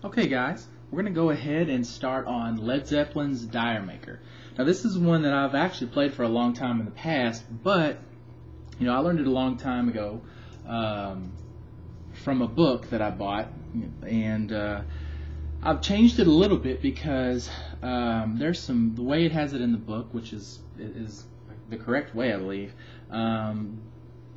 Okay guys, we're going to go ahead and start on Led Zeppelin's Mak'er. Now this is one that I've actually played for a long time in the past, but I learned it a long time ago from a book that I bought, and I've changed it a little bit because there's the way it has it in the book, which is the correct way, I believe.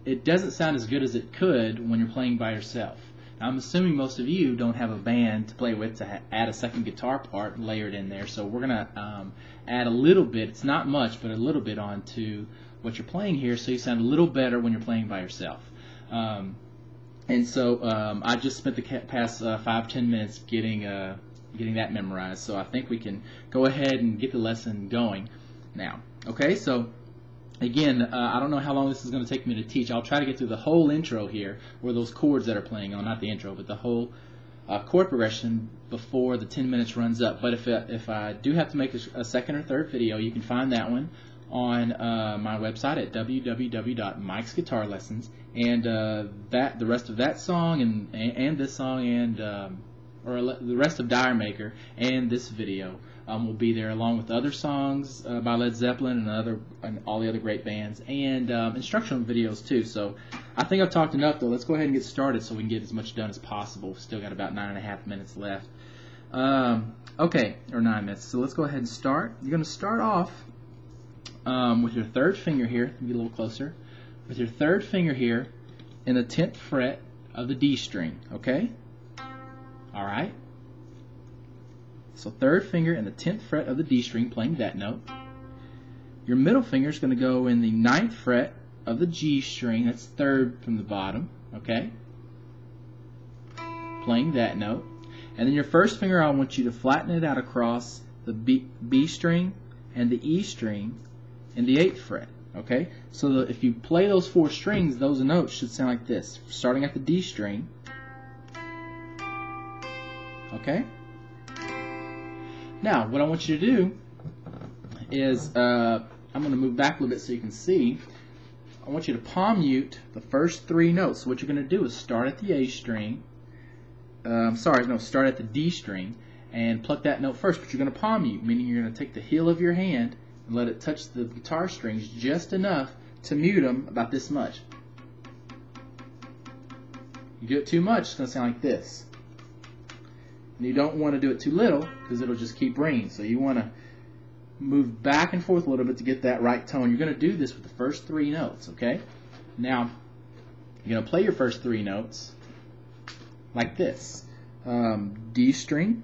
It doesn't sound as good as it could when you're playing by yourself. Now, I'm assuming most of you don't have a band to play with to add a second guitar part layered in there, so we're going to add a little bit, it's not much, but a little bit onto what you're playing here so you sound a little better when you're playing by yourself. And so I just spent the past 5-10 minutes getting that memorized, so I think we can go ahead and get the lesson going now. Okay, so again, I don't know how long this is going to take me to teach. I'll try to get through the whole intro here, or those chords that are playing on, not the intro, but the whole chord progression before the 10 minutes runs up. But if I do have to make a second or third video, you can find that one on my website at www.mikesguitarlessons, and the rest of that song and this song and or the rest of Mak'er and this video will be there, along with other songs by Led Zeppelin and all the other great bands, and instructional videos too. So I think I've talked enough, though. Let's go ahead and get started so we can get as much done as possible. We've still got about 9.5 minutes left. Okay, or 9 minutes. So let's go ahead and start. You're going to start off with your third finger here. Get a little closer. With your third finger here in the 10th fret of the D string. Okay? All right. So third finger in the 10th fret of the D string, playing that note. Your middle finger is going to go in the 9th fret of the G string. That's third from the bottom. Okay? Playing that note. And then your first finger, I want you to flatten it out across the B string and the E string in the 8th fret. Okay? So if you play those 4 strings, those notes should sound like this. Starting at the D string. Okay? Now, what I want you to do is, I'm going to move back a little bit so you can see. I want you to palm mute the first 3 notes. So what you're going to do is start at the A string. Start at the D string and pluck that note first. But you're going to palm mute, meaning you're going to take the heel of your hand and let it touch the guitar strings just enough to mute them about this much. You do it too much, it's going to sound like this. And you don't want to do it too little because it'll just keep ringing. So you want to move back and forth a little bit to get that right tone. You're going to do this with the first 3 notes, okay? Now, you're going to play your first 3 notes like this. D string,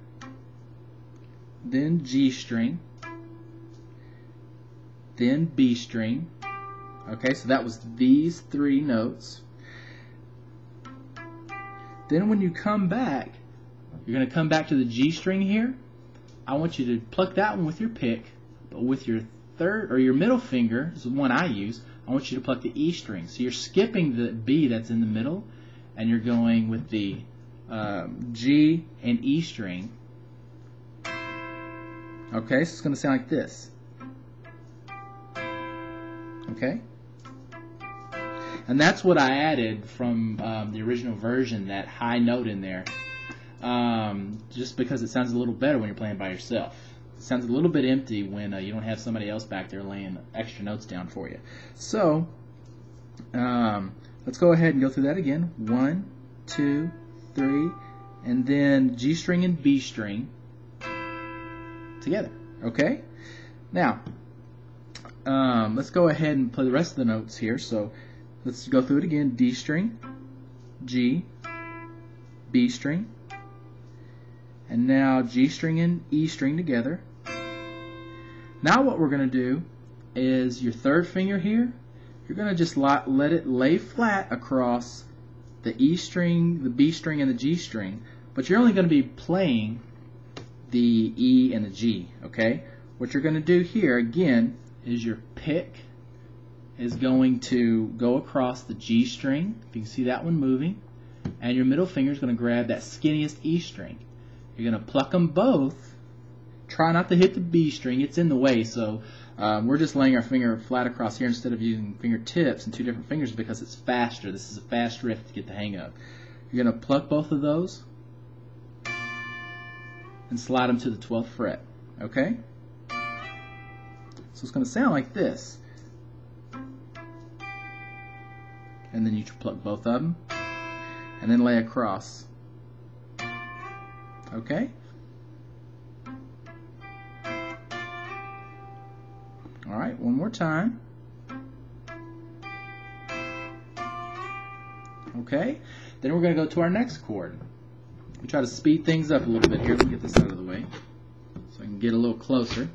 then G string, then B string. Okay, so that was these 3 notes. Then when you come back, you're going to come back to the G string here. I want you to pluck that one with your pick, but with your third or your middle finger, this is the one I use, I want you to pluck the E string. So you're skipping the B that's in the middle, and you're going with the G and E string. Okay, so it's going to sound like this. Okay? And that's what I added from the original version, that high note in there. Just because it sounds a little better when you're playing by yourself. It sounds a little bit empty when you don't have somebody else back there laying extra notes down for you. So, let's go ahead and go through that again. 1, 2, 3, and then G string and B string together. Okay? Now, let's go ahead and play the rest of the notes here. So, let's go through it again. D string, G, B string, and now G string and E string together. Now what we're going to do is your third finger here, you're going to just let it lay flat across the E string, the B string, and the G string, but you're only going to be playing the E and the G, okay? What you're going to do here, again, is your pick is going to go across the G string, if you can see that one moving, and your middle finger is going to grab that skinniest E string. You're going to pluck them both. Try not to hit the B string, it's in the way, so we're just laying our finger flat across here instead of using fingertips and 2 different fingers because it's faster. This is a fast riff to get the hang of. You're going to pluck both of those, and slide them to the 12th fret. Okay? So it's going to sound like this. And then you pluck both of them and then lay across. Okay? Alright, one more time. Okay? Then we're going to go to our next chord. We try to speed things up a little bit here. Let me get this out of the way so I can get a little closer.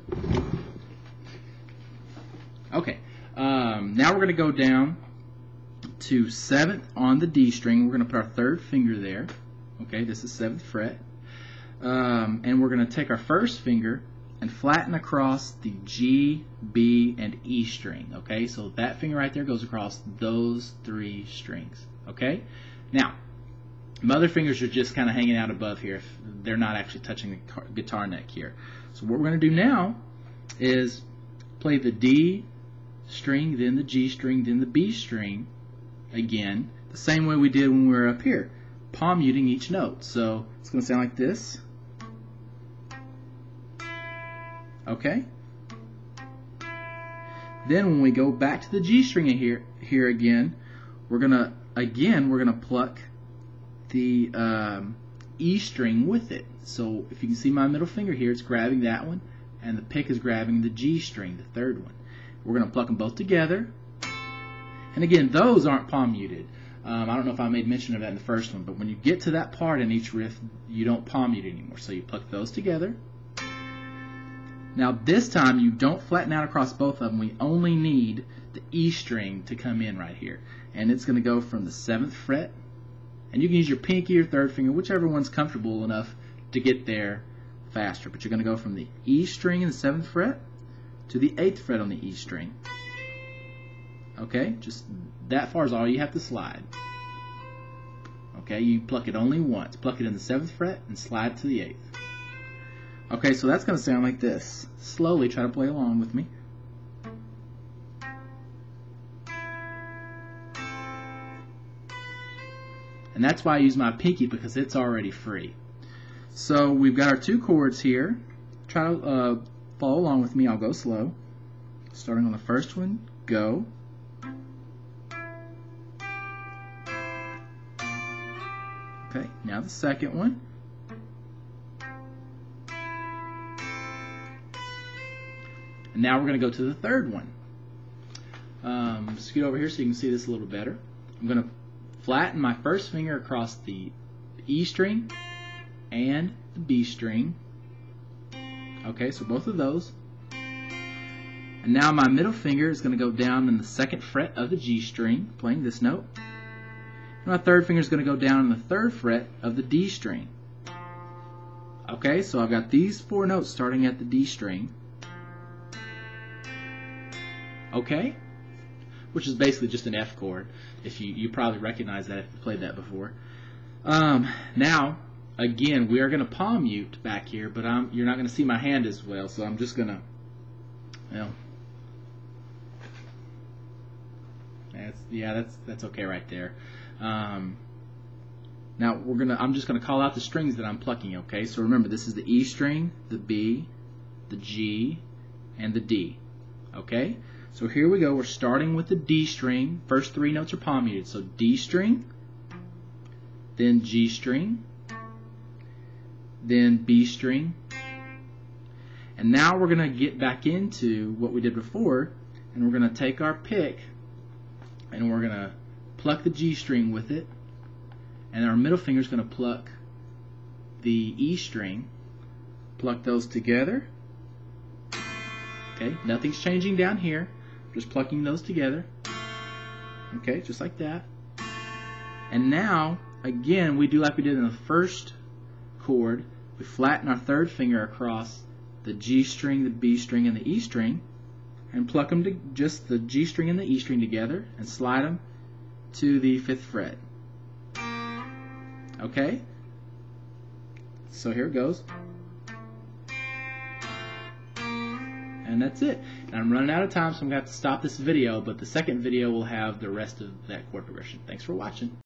Okay. Now we're going to go down to 7th on the D string. We're going to put our third finger there. Okay, this is 7th fret. And we're going to take our first finger and flatten across the G, B, and E string. Okay, so that finger right there goes across those 3 strings. Okay, now my other fingers are just kind of hanging out above here. If they're not actually touching the guitar neck here. So what we're going to do now is play the D string, then the G string, then the B string again, the same way we did when we were up here, palm muting each note. So it's going to sound like this. Okay. Then when we go back to the G string here again, we're gonna pluck the E string with it. So if you can see my middle finger here, it's grabbing that one, and the pick is grabbing the G string, the third one. We're gonna pluck them both together. And again, those aren't palm muted. I don't know if I made mention of that in the first one, but when you get to that part in each riff, you don't palm mute anymore. So you pluck those together. Now this time you don't flatten out across both of them. We only need the E string to come in right here. And it's going to go from the 7th fret. And you can use your pinky or third finger, whichever one's comfortable enough to get there faster. But you're going to go from the E string in the 7th fret to the 8th fret on the E string. Okay, just that far is all you have to slide. Okay, you pluck it only once. Pluck it in the 7th fret and slide to the 8th. Okay, so that's going to sound like this. Slowly try to play along with me. And that's why I use my pinky, because it's already free. So we've got our 2 chords here. Try to follow along with me. I'll go slow. Starting on the first one, go. Okay, now the second one. And now we're going to go to the third one. Scoot over here so you can see this a little better. I'm going to flatten my first finger across the E string and the B string. Okay, so both of those. And now my middle finger is going to go down in the 2nd fret of the G string, playing this note. And my third finger is going to go down in the 3rd fret of the D string. Okay, so I've got these 4 notes starting at the D string. Okay, which is basically just an F chord. If you probably recognize that if you played that before. Now, again, we are going to palm mute back here, but you're not going to see my hand as well, so I'm just going to, well, that's okay right there. Now I'm just going to call out the strings that I'm plucking. Okay, so remember, this is the E string, the B, the G, and the D. Okay. So here we go. We're starting with the D string. First 3 notes are palm muted. So D string, then G string, then B string. And now we're going to get back into what we did before, and we're going to take our pick and we're going to pluck the G string with it, and our middle finger is going to pluck the E string. Pluck those together. Okay, nothing's changing down here. Just plucking those together. Okay, just like that. And now, again, we do like we did in the first chord. We flatten our third finger across the G string, the B string, and the E string, and pluck them to just the G string and the E string together, and slide them to the 5th fret. Okay? So here it goes. And that's it. And I'm running out of time, so I'm going to have to stop this video, but the second video will have the rest of that chord progression. Thanks for watching.